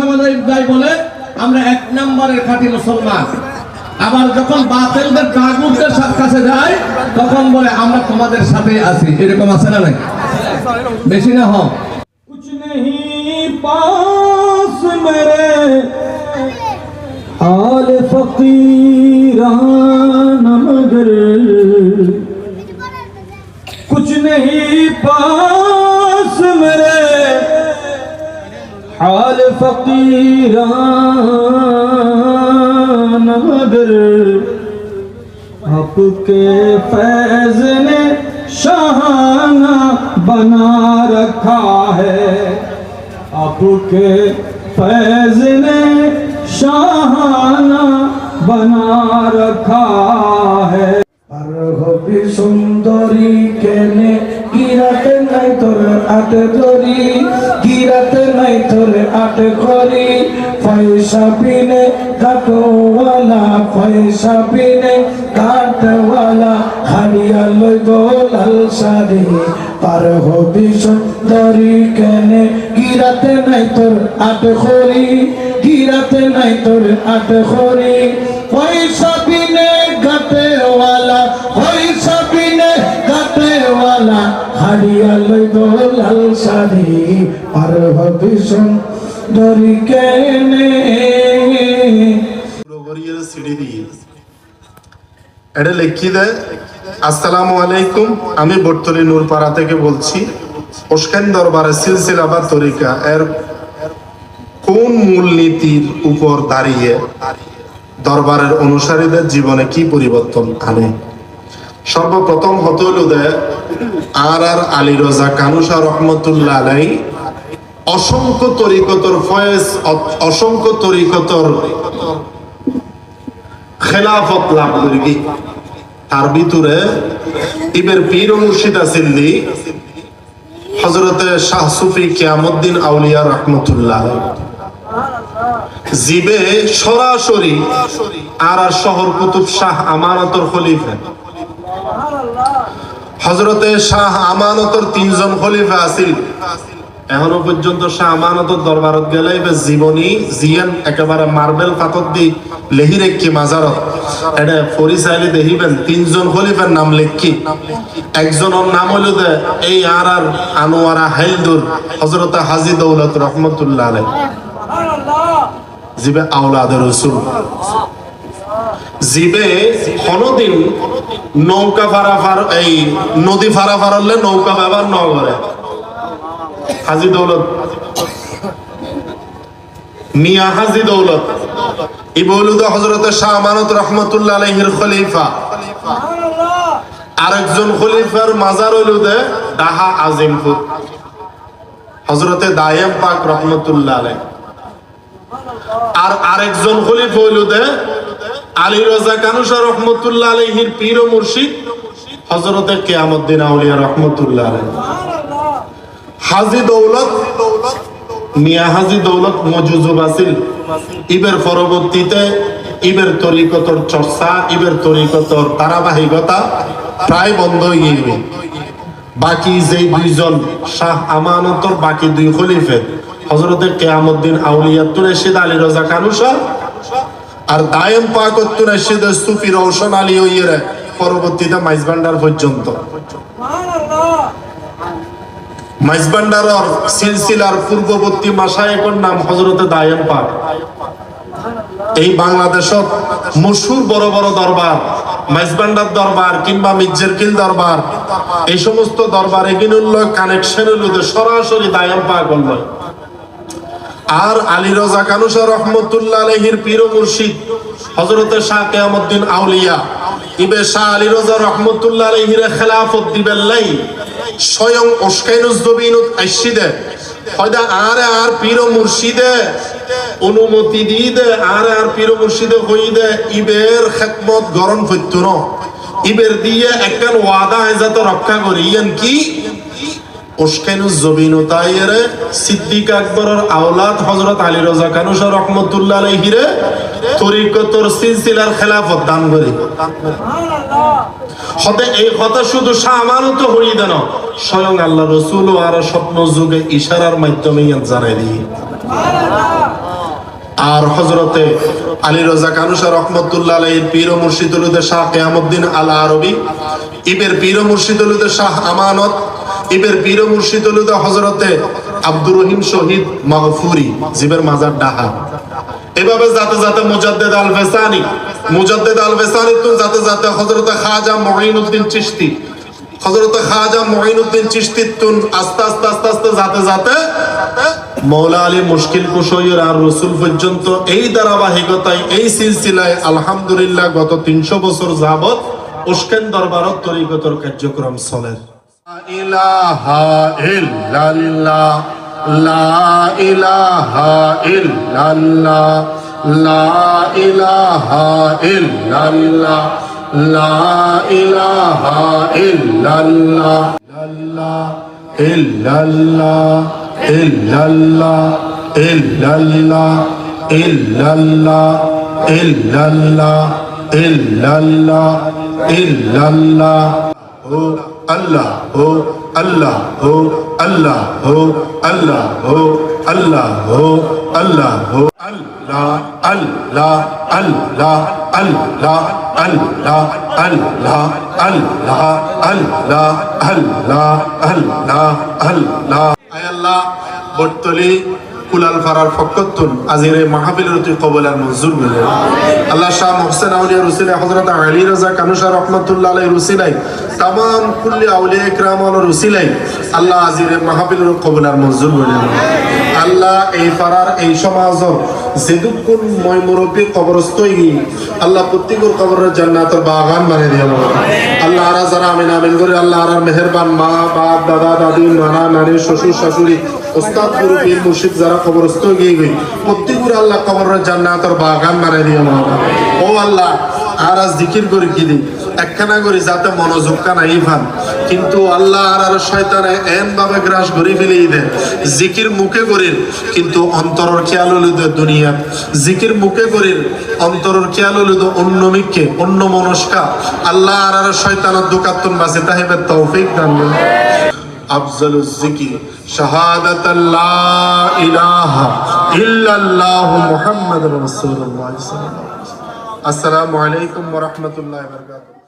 সমাজে যাই বলে আমরা 1 নম্বরের খাঁটি মুসলমান, আবার যখন বাতিলদের তাগুতদের কাছে যাই তখন বলে আমরা তোমাদের সাথে আছি। এরকম আছে না নাই? বেশি না হোক। कुछ नहीं पास मेरे हाल फकीरान मगर, कुछ नहीं पास मेरे हाल फकीरान मगर, आपके फैज़ ने शाहाना बना रखा है, आपके फैज़ ने शाहाना बना रखा है। আর হবি সুন্দরী কেনে গিরাতে নাই তোর আট ধরি, গিরাতে নাই তোর আট করি, পয়সা বিনে কাটওয়ালা, পয়সা বিনে কাটওয়ালা, হারিয়া লইব লাল শাড়ি। আর হবি সুন্দরী কেনে গিরাতে নাই তোর আট করি, গিরাতে নাই তোর আট করি, পয়সা বিনে কাটওয়ালা, পয়সা বিনে কাটওয়ালা, হারিয়া লইব লাল শাড়ি। আর হবি সুন্দরী কেনে সিডি দিয়ে এটা লিখি দেয়। আসসালামু আলাইকুম, আমি বটতলী নূরপাড়া থেকে বলছি। ওশখান দরবারের সিলসিলা বা তরিকা এর কোন মূলনীতির উপর দাঁড়িয়ে দরবারের অনুসারীদের জীবনে কি পরিবর্তন আনে? সর্বপ্রথম হতে হলো আর আলী রাজা কানুশা রহমতুল্লাহ আলাই অসংখ্য তরিকতর ফয়েজ, অসংখ্য তরিকতর খেলাফত লাভ করি। তার ভিতরে ইবের পীর ও মুর্শিদ আছিল্লি হযরতে শাহ সুফি কিয়ামউদ্দিন আউলিয়া রহমতুল্লাহ, জিবে সরাসরি আর শহর কুতুব শাহ আমানতর খলিফা। হযরতে শাহ আমানতর 3 জন খলিফা আছিল। এখনো পর্যন্ত শাহ আমানতর দরবারত গেলে জীবনী জিয়ান একেবারে মার্বেল পাথর দি লেহি রেখি মাজারত এটা ফরিসাইলে দেখিবেন 3 জন খলিফার নাম লেখি। একজনের নাম হলো এই আর আনোয়ারা হাইলদুর হযরত হাজী দৌলত রহমতুল্লাহ আলাইহি, জিবে আওলাদ রাসূল, জিবে কোনদিন নৌকা ফারাফার এই নদী ফারাফার হলে নৌকা ব্যবহার ন করে। হাজী দৌলত মিয়া হাজী দৌলত ইবলুদ হযরত শাহ আমানত রহমতুল্লাহ আলাইহির খলিফা। আরেকজন খলিফার মাজার হলো ডাহা আজিমপুর হযরতে দায়েম পাক রহমতুল্লাহ আলাইহি। আর আরেকজন খলিফা হইল আলী রাজা কানুশা রহমতুল্লাহ আলাইহির পীর ও মুর্শিদ হযরতে কিয়ামউদ্দিন আউলিয়া রহমতুল্লাহ আলাইহি। হাজী দৌলত মিয়া হাজী দৌলত মজুজুব আছিল। ইবের পরবর্তীতে ইবের তরিকতর চর্চা, ইবের তরিকতর ধারাবাহিকতা প্রায় বন্ধ হয়ে গেছে। বাকি যে 2 জন শাহ আমানতর বাকি 2 খলিফা হযরতে কিয়ামউদ্দিন আউলিয়াতুর রশিদ আলী রাজা কানুশা আর দায়েম পাকতুর রশিদ সুফি রওশন আলী ওইরে পরবর্তীতে মাইজভান্ডার পর্যন্ত। মাইজভান্ডারর সিলসিলার পূর্ববর্তী মাশায়েখের নাম হযরতে দায়েম পাক। এই বাংলাদেশত মশহুর বড় বড় দরবার, মাইজভান্ডার দরবার কিংবা মির্জারকিল দরবার, এই সমস্ত দরবার এগুলোর কানেকশন হলো সরাসরি দায়েম পাক হল। আর আলী রাজা কানুশা রহমতুল্লাহ আলাইহির পীর ও মুর্শিদ হযরতে শাহ কিয়ামউদ্দিন আউলিয়া ইবে শাহ আলী রাজা রহমতুল্লাহ আলাইহির খেলাফত দিবেল্লাই স্বয়ং ওশকাইনুজ জবিনুত আইশিদে হয়দা আর পীর ও মুর্শিদে অনুমতি দিয়ে দে আর পীর ও মুর্শিদে হই দে ইবের খেদমত গরণ ফইতো ন ইবের দিয়ে একখান ওয়াদা আইজাত রক্ষা করি ইয়ান কি ওশকাইনুজ জবিনুত আইরে সিদ্দিক আকবরের আওলাদ হযরত আলী রাজা কানুশা রহমতুল্লাহ আলাইহিরে তরিকতর সিলসিলার খেলাফত দান করি। সুবহানাল্লাহ। হতে এই কথা শুধু শাহ আমানত হই দেন, স্বয়ং আল্লাহ রাসূল আর স্বপ্ন যুগে ইশারার মাধ্যমে জানাই দিই। সুবহানাল্লাহ। আর হযরতে আলী রাজা কানুশা রহমাতুল্লাহ আলাইহির পীর ও মুর্শিদ উলুদে শাহ কিয়ামউদ্দিন আল আরবি, ইবের পীর ও মুর্শিদ উলুদে শাহ আমানত, ইবের পীর ও মুর্শিদ উলুদে হযরতে আব্দুর রহিম শহীদ মাগফুরি জিবের মাজার ডাহা। এভাবে যাতে যাতে মুজাদ্দেদ আল ফেসানি তো যাতে যাতে হযরতে খাজা মুঈনুদ্দিন চিশতি, হযরতে খাজা মুঈনুদ্দিন চিশতি তুন আস্তে আস্তে আস্তে আস্তে যাতে যাতে মৌলা আলী মুশকিল কুশৈর আর রসুল পর্যন্ত এই ধারাবাহিকতায় এই সিলসিলায় আলহামদুলিল্লাহ গত 300 বছর যাবত উস্কেন দরবারত তরিকতর কার্যক্রম চলে। লা ইলাহা ইল্লাল্লাহ, লা ইলাহা ইল্লাল্লাহ, লা ইলাহা ইল্লাল্লাহ, লা ইলাহা ইল্লাল্লাহ, ইল্লাল্লাহ ইল্লাল্লাহ ইল্লাল্লাহ ইল্লাল্লাহ ইল্লাল্লাহ ইল্লাল্লাহ ইল্লাল্লাহ ও আল্লাহ ও আল্লাহ ও আল্লাহ ও আল্লাহ ও আল্লাহ ও আল্লাহ ও আল্লাহ আল্লাহ আল্লাহ আল্লাহ আল্লাহ আল্লাহ আল্লাহ আল্লাহ আল্লাহ আল্লাহ আল্লাহ। আয় আল্লাহ বটতলি কুলাল ফারার ফকতুন আজির মাহফিলের তুই কবুল আর মঞ্জুর মিলে। আল্লাহ শাহ মুহসিন আউলিয়া রসুলাই হযরত আলী রাজা কানুশা রহমাতুল্লাহ আলাইহি রসুলাই तमाम কুল্লি আউলিয়া ইকরাম ও রসুলাই আল্লাহ আজির মাহফিলের কবুল আর মঞ্জুর মিলে। আল্লাহ এই ফারার এই সমাজর যেদুকুন মই মুরব্বী কবরস্থ হই আল্লাহ প্রত্যেকের কবরের জান্নাতের বাগান বানিয়ে দিয়া আল্লাহ। আর যারা আমিন আমিন করে আল্লাহ আর মেহেরবান মা বাপ দাদা দাদি নানা নানি শ্বশুর শাশুড়ি ওস্তাদ গুরু পীর মুর্শিদ যারা কবরস্থ গিয়ে গই প্রত্যেকের আল্লাহ কবরের জান্নাতের বাগান বানিয়ে দিয়া ও আল্লাহ। আর আজ জিকির করে কি দিই একখানা করে যাতে মনোযোগ কানা ইভান কিন্তু আল্লাহ আর শয়তানে এন ভাবে গ্রাস করে ফেলেই দেয়। জিকির মুখে করির কিন্তু অন্তরের খেয়াল হলো দুনিয়া, জিকির মুখে করির অন্তরের খেয়াল হলো অন্য মিকে অন্য মনস্কা। আল্লাহ আর শয়তানের দুকাতুন বাসে তাহিবে তৌফিক দান করুন। আফজালুজ জিকির শাহাদাত লা ইলাহা ইল্লাল্লাহ মুহাম্মাদুর রাসূলুল্লাহ সাল্লাল্লাহু আলাইহি ওয়াসাল্লাম। আসসালামু আলাইকুম ওয়া রাহমাতুল্লাহি ওয়া বারাকাতুহু।